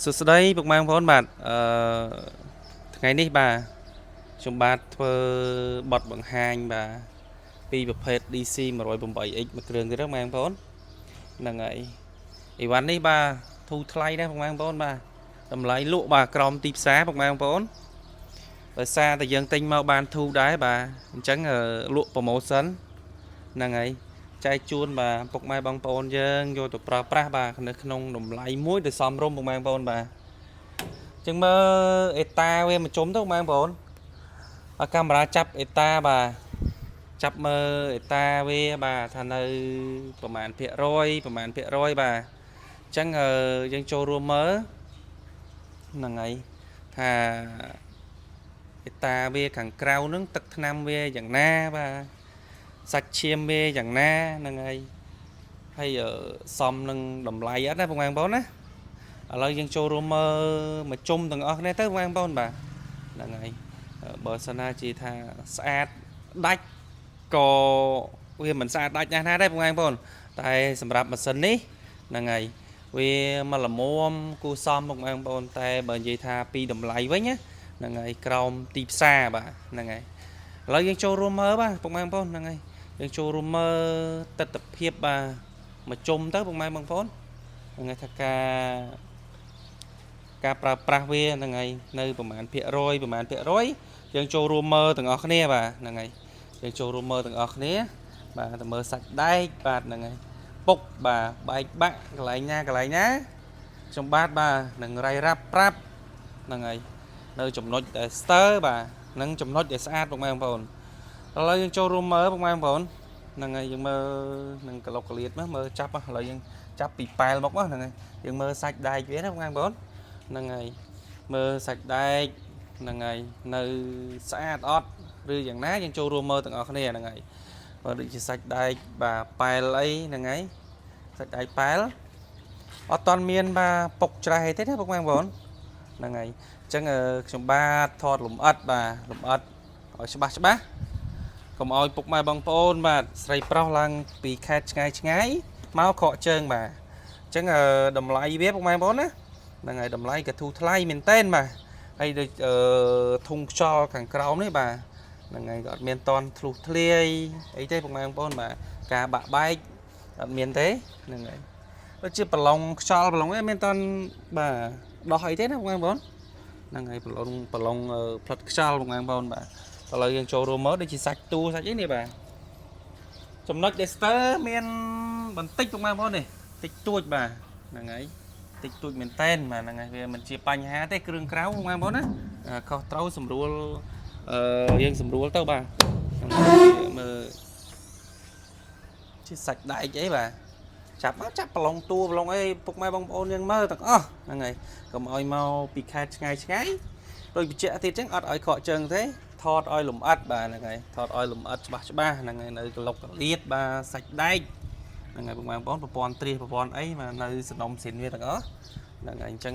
សួស្តីពុកម៉ែបងប្អូនបាទថ្ងៃនេះបាទខ្ញុំបាទធ្វើបទបង្ហាញបាទពីប្រភេទ DC 108X មួយគ្រឿងទៀតហ្នឹងបងប្អូនហ្នឹងហើយអីវ៉ាន់នេះបាទធូរថ្លៃណាស់ពុកម៉ែបងប្អូនបាទតម្លៃលក់បាទក្រោមទីផ្សារពុកម៉ែបងប្អូនដោយសារតែយើងទិញមកបានធូរដែរបាទអញ្ចឹងលក់ promotion ហ្នឹងហើយចែកជូនបាទពុកម៉ែបងប្អូនយើងយកទៅប្រើប្រាស់បាទនៅក្នុងតម្លៃមួយដែលសមរម្យពុកម៉ែបងប្អូនបាទចឹងមើលអេតាវាមកជុំទៅបងប្អូនកាមេរ៉ាចាប់អេតាបាទចាប់មើលអេតាវាបាទថានៅប្រហែលភាគរយបាទអញ្ចឹងយើងចូលរួមមើលហ្នឹងហើយថាអេតាវាខាងក្រៅហ្នឹងទឹកថ្នាំវាយ៉ាងណាបាទសាច់ឈាមវាយ៉ាងណាហ្នឹងហើយសមនឹងតម្លៃអត់ណាបងប្អូនណាឥឡូវយើងចូលរួមមើលមកជុំទាំងអស់គ្នាទៅបងប្អូនបាទហ្នឹងហើយបើសិនណាជាថាស្អាតដាច់ក៏វាមិនស្អាតដាច់ណាស់ណាដែរបងប្អូនតែសម្រាប់ម៉ាស៊ីននេះហ្នឹងហើយវាមកល្មមគូសមបងប្អូនតែបើនិយាយថាពីតម្លៃវិញណាហ្នឹងហើយក្រោមទីផ្សារបាទហ្នឹងហើយឥឡូវយើងចូលរួមមើលបាទបងប្អូនហ្នឹងហើយយើងចូលរួមមើលទស្សនវិជ្ជាបាទមកជុំទៅបងប្អូនហ្នឹងហើយថាការប្រើប្រាស់វាហ្នឹងហើយនៅប្រហែលភាគរយយើងចូលរួមមើលទាំងអស់គ្នាបាទហ្នឹងហើយយើងចូលរួមមើលទាំងអស់គ្នាបាទទៅមើលសាច់ដែកបាទហ្នឹងហើយពុកបាទបែកបាក់កន្លែងណាខ្ញុំបាទនឹងរាយរាប់ប្រាប់ហ្នឹងហើយនៅចំណុចដែលស្ទើបាទនឹងចំណុចដែលស្អាតបងប្អូនឥឡូវយើងចូលរួមមើលបងប្អូនហ្នឹងហើយយើងមើលនឹងក្លុកក្លៀតមើលចាប់ឥឡូវយើងចាប់ពីប៉ែលមកហ្នឹងហើយយើងមើលសាច់ដែកវាណាបងប្អូនហ្នឹងហើយមើលសាច់ដែកហ្នឹងហើយនៅស្អាតអត់ឬយ៉ាងណាយើងចូលរួមមើលទាំងអស់គ្នាហ្នឹងហើយបើដូចជាសាច់ដែកបាទប៉ែលអីហ្នឹងហើយសាច់ដែកប៉ែលអត់តន់មានបាទពុកច្រេះអីទេណាបងប្អូនហ្នឹងហើយអញ្ចឹងខ្ញុំបាទថតលំអិតបាទលំអិតឲ្យច្បាស់កុំឲ្យពុកម៉ែបងប្អូនបាទស្រីប្រុសឡើងពីខេត្តឆ្ងាយមកខកជើងបាទអញ្ចឹងតម្លៃវាពុកម៉ែបងប្អូនណាហ្នឹងហើយតម្លៃក៏ធូរថ្លៃមែនតើបាទហើយដូចធុងខ្យល់ខាងក្រោមនេះបាទហ្នឹងហើយក៏អត់មានតន់ធ្លុះធ្លាយអីទេបងប្អូនបាទការបាក់បែកអត់មានទេហ្នឹងហើយដូចជាប្រឡងខ្យល់ប្រឡងនេះមានតន់បាទដោះអីទេណាបងប្អូនហ្នឹងហើយប្រឡងផ្លិតខ្យល់បងប្អូនបាទឥឡូវយើងចូលរួមមើលដូចជាសាច់ទូសាច់អីនេះបាទចំណុចដែលស្ទើមានបន្តិចបងប្អូននេះតិចតួចបាទហ្នឹងហើយតិចតួចមែនតែនបាទហ្នឹងហើយវាមិនជាបញ្ហាទេគ្រឿងក្រៅបងប្អូនណាខុសត្រូវស្រួលយើងស្រួលទៅបាទមើលជាសាច់ដែកអីបាទចាប់ប្រឡងតួប្រឡងអីពុកម៉ែបងប្អូនយើងមើលទាំងអស់ហ្នឹងហើយកុំឲ្យមកពីខេត្តឆ្ងាយដូចបញ្ជាក់ទៀតចឹងអត់ឲ្យខកជើងទេថតឲ្យលំអិតបាទហ្នឹងហើយថតឲ្យលំអិតច្បាស់ហ្នឹងហើយនៅក្លុកកលៀតបាទសាច់ដែកហ្នឹងហើយបងប្អូនប្រព័ន្ធត្រៀសប្រព័ន្ធអីមកនៅសំណុំស៊ីនវាទាំងអស់ហ្នឹងហើយអញ្ចឹង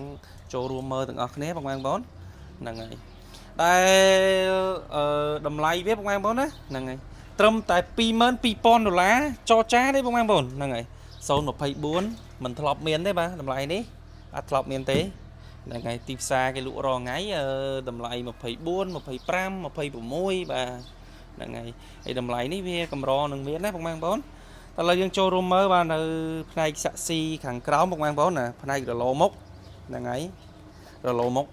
ចូលរួមមើលទាំងអស់គ្នាបងប្អូនហ្នឹងហើយតែតម្លៃវាបងប្អូនណាហ្នឹងហើយត្រឹមតែ$22,000ចរចាទេបងប្អូនហ្នឹងហើយ024មិនធ្លាប់មានទេបាទតម្លៃនេះអត់ធ្លាប់មានទេហ្នឹងហើយទីផ្សារគេលក់រាល់ថ្ងៃតម្លៃ24 25 26បាទហ្នឹងហើយតម្លៃនេះវាកម្រនឹងមានណាបងប្អូនតែឥឡូវយើងចូលរួមមើលបាទនៅផ្នែកសាក់ស៊ីខាងក្រោមបងប្អូនណាផ្នែករលោមុខហ្នឹងហើយរលោមុខ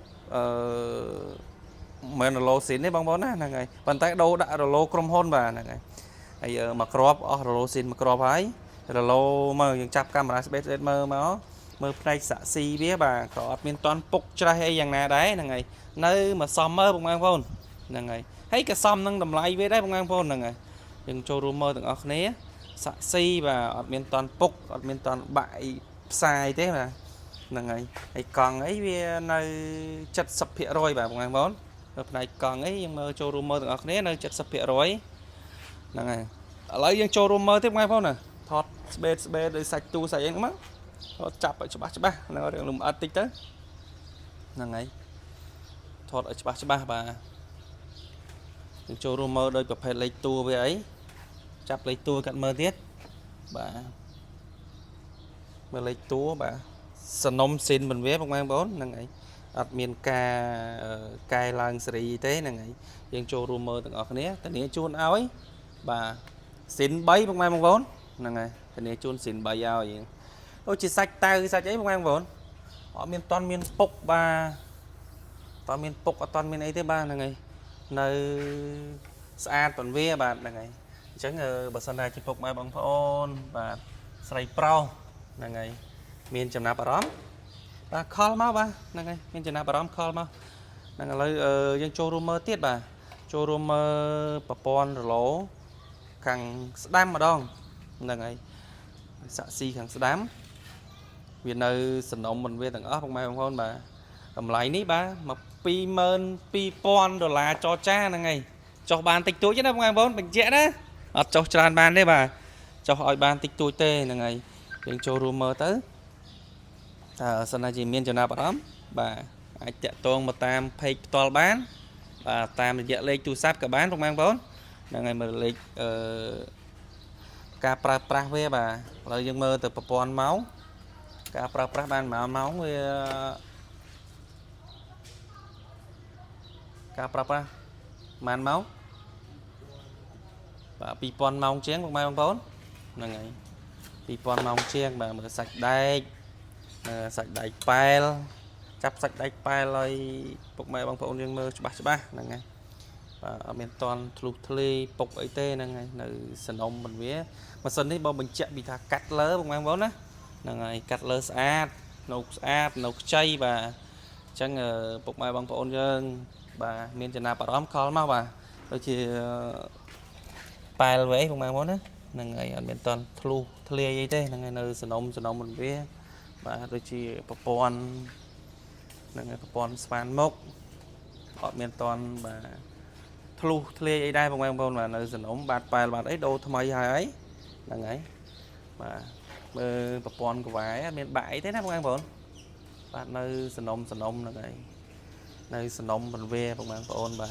មិនរលោស៊ីនទេបងប្អូនណាហ្នឹងហើយប៉ុន្តែដូរដាក់រលោក្រុមហ៊ុនបាទហ្នឹងហើយមកគ្រាប់អស់រលោស៊ីនមកគ្រាប់ហើយរលោមើលយើងចាប់កាមេរ៉ាស្បេតមើលផ្នែកសាក់ស៊ីវាបាទក៏អត់មានតន់ពុកច្រេះអីយ៉ាងណាដែរហ្នឹងហើយនៅមកសមមើលបងប្អូនហ្នឹងហើយក៏សមនឹងតម្លៃវាដែរបងប្អូនហ្នឹងហើយយើងចូលរួមមើលទាំងអស់គ្នាសាក់ស៊ីបាទអត់មានតន់ពុកអត់មានតន់បាក់អីផ្សាយទេបាទហ្នឹងហើយកង់អីវានៅ70%បាទបងប្អូននៅផ្នែកកង់អីយើងមើលចូលរួមមើលទាំងអស់គ្នានៅ70%ហ្នឹងហើយឥឡូវយើងចូលរួមមើលទៀតបងប្អូនណាថតស្បេតដោយសាច់ទូសាច់អីហ្នឹងមកថតចាប់ឲ្យច្បាស់នៅរឿងលំអិតតិចទៅហ្នឹងហើយថតឲ្យច្បាស់បាទយើងចូលរួមមើលដោយប្រភេទលេខតួវាអីចាប់លេខតួកាត់មើលទៀតបាទមើលលេខតួបាទ sần nôm xin mình vé bông mang bốn nè ngày ọt miền cài làng sri thế nè ngày dân châu rùa mơ từng ở cái này chuôn áo ấy bà xin bấy bông mang bốn nè ngày cái này chuôn xin bấy ao vậy ôi chỉ sạch tay sao cháy bông mang bốn họ miền toàn miền bốc ba toàn miền bốc ở toàn miền ấy thế ba nè ngày nơi xa toàn vé bạn nè ngày chẳng bà sân này chỉ bốc mai bằng phone và sài pro nè ngày miền chấm nạp ở đó bà call máu ba nè ngày miền chấm nạp ở đó call máu nè ngày lấy dân châu rumor tiết bà châu rumor papon rồi lỗ khang đam ở đó nè ngày xạ si khang đám vì nơi sân ông mình về tầng ớt không mai bằng phone bà cầm lại ní ba mà pi mơn pi pon rồi là cho cha nè ngày cho bàn tịch túi chứ đâu không bốn mình dễ đó cho tràn bàn đấy bà cho hỏi bàn tịch túi tê là ngày đến cho rumor tới sân này chỉ miền cho nào bảo bà ai chạy tuôn một tam pay to bán và tam dạ lên tu sáp cả bán không mang bốn là ngày mà lịch ca pra về bà lời dân mơ từ papon máu ca pra ban máu với ca pra man máu và pipon mong chén một mai bằng bốn là ngày pipon mong chén bà mở sạch đai pile chắp sạch đai pile rồi một mai bằng bốn nhưng mơ ba là ngày và ở bên toàn lục thê bọc ấy tê là ngày nơi sân ông mình vía mà sân đấy bao mình chạy bị thà cắt lỡ một mai bốn á là ngày cắt lỡ sát nấu chay và chẳng một mai bằng bốn nhưng bà miền Tây Nam bảo đóm khó lắm bà đôi khi bài vẽ không mang món á là ngày ở miền Tây thlu thlia vậy thế là ngày nơi sân ông mình biết và đôi khi papon là ngày papon span mốc ở miền Tây và thlu thlia vậy đây không mang món là nơi sân ông bạt bài bạt ấy đâu thay hai ấy là ngày và papon của vải miền bãi thế nào không mang món và nơi sân ông là ngày nơi sân ông mình về không mang papon và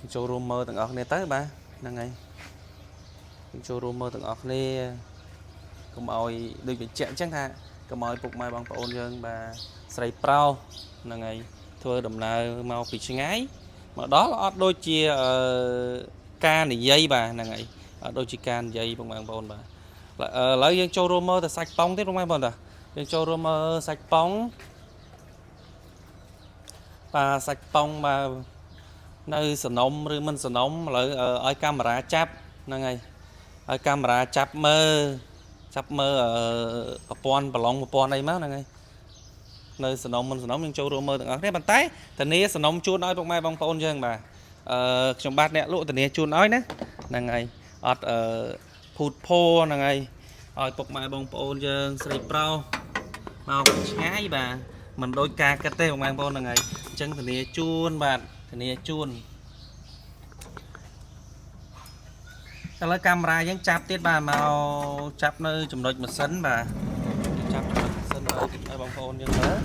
showroom mơ từng ở này tới ba là ngày showroom mơ từng ở này có mọi đôi bị chẹn chẳng hạn có mọi phục mai bằng phone dân và sài pro là ngày thưa đầm nào mau bị ngái mà đó là đôi chia ca này dây bà là ngày đôi chia can dây bằng bằng phone bà lấy dân showroom mơ từ sạch bóng tiếp không ai bọn à dân showroom mơ sạch bóng và sạch bóng mà nơi sân ông rồi mình sân ông lại ở camera chắp là ngày ở camera chắp mơ ở papon papon đây má là ngày nơi sân ông mình sân ông nhưng châu mơ từng ở thế bàn tay thần nia sân ông chuột nói bông mai bông phone chứ bà trong bát nè lụa thần nia chuột nói đấy là ngày ở phụt phô là ngày ở bông mai bông phone chứ sợi pro màu ngái bà mình đôi ca cái tê bông mai phone là ngày chân thần nia chuột bạn thì này chuồn cái lấy camera vẫn chắp tiết bà màu chắp nơi chùm đôi một sấn bà chắp sân ở bằng phone nhưng nữa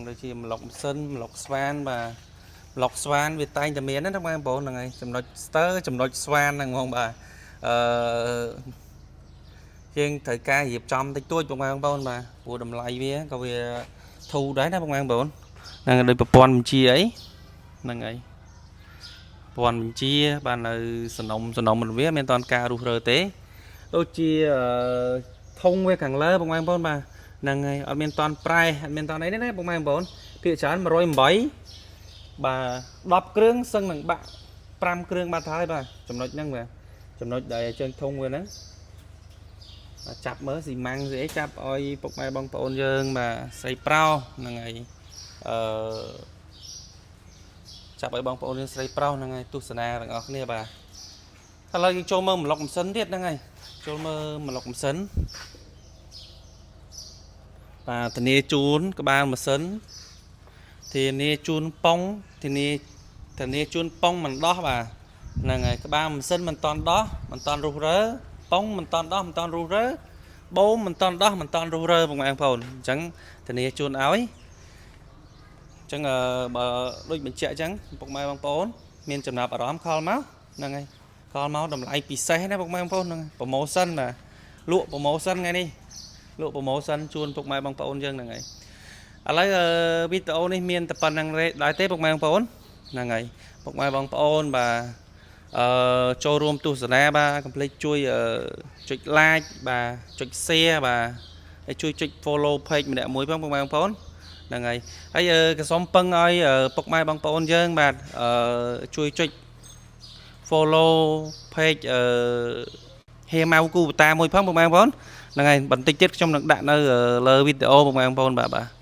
đôi khi lọc sân lọc swan và lọc swan việt tay cho miến đó trong em bộ là ngày chùm đôi stir chùm đôi swan là ngon bà riêng thời ca dịp trong tích tuổi bằng em phone bà của đầm lại vía có về thu đấy đó bằng em bộ là đời papon chi ấy là ngày còn chia bàn là sân ông mình viết men toàn ca ru tế đôi chia thông với càng lớn bông mang bốn bà là ngày ở miền toàn prai miền toàn ấy đấy bông mang bốn thị trấn mà rồi mấy bà đọc kêu sân bằng bạn pram kêu ba thái bà chấm nói nhăng về chấm nói đầy trên thông rồi đấy chặt mới gì mang dễ chặt oi bông mai bông bốn dương mà xây prao là ngày chặt bởi bóng phone sấy pro là ngày tu sna ở kia bà ta lấy cho mơ một lọc sấn tiết là ngày cho mơ một lọc sấn và thì nia chun các bạn mà sấn thì nia chun pong thì nia chun pong mình đó bà là ngày các bạn mình sấn mình toàn ru rớ pong mình toàn ru rớ bố mình toàn ru rớ bằng phone chẳng thì nia chun áo ấy chẳng bờ đôi mình chạy chẳng bọc mai bằng phone miền chấm nạp ở đó call máu là ngay call máu đầm lại pì xe đấy bọc mai bằng phone promotion mà lụa promotion ngay đi លក់ promotion ជូនពុកម៉ែបងប្អូនយើងហ្នឹងហើយឥឡូវវីដេអូនេះមានតែប៉ុណ្្នឹងដែរទេពុកម៉ែបងប្អូនហ្នឹងហើយពុកម៉ែបងប្អូនបាទចូលរួមទស្សនាបាទកុំភ្លេចជួយចុច like បាទចុច share បាទហើយជួយចុច follow page ម្នាក់មួយផងពុកម៉ែបងប្អូនហ្នឹងហើយហើយក៏សូមពឹងឲ្យពុកម៉ែបងប្អូនយើងបាទជួយចុច follow page ហេម៉ៅគូបតាមួយផងពុកម៉ែបងប្អូនហ្នឹងហើយបន្តិចទៀតខ្ញុំនឹងដាក់នៅលើវីដេអូពុកម៉ែបងប្អូនបាទ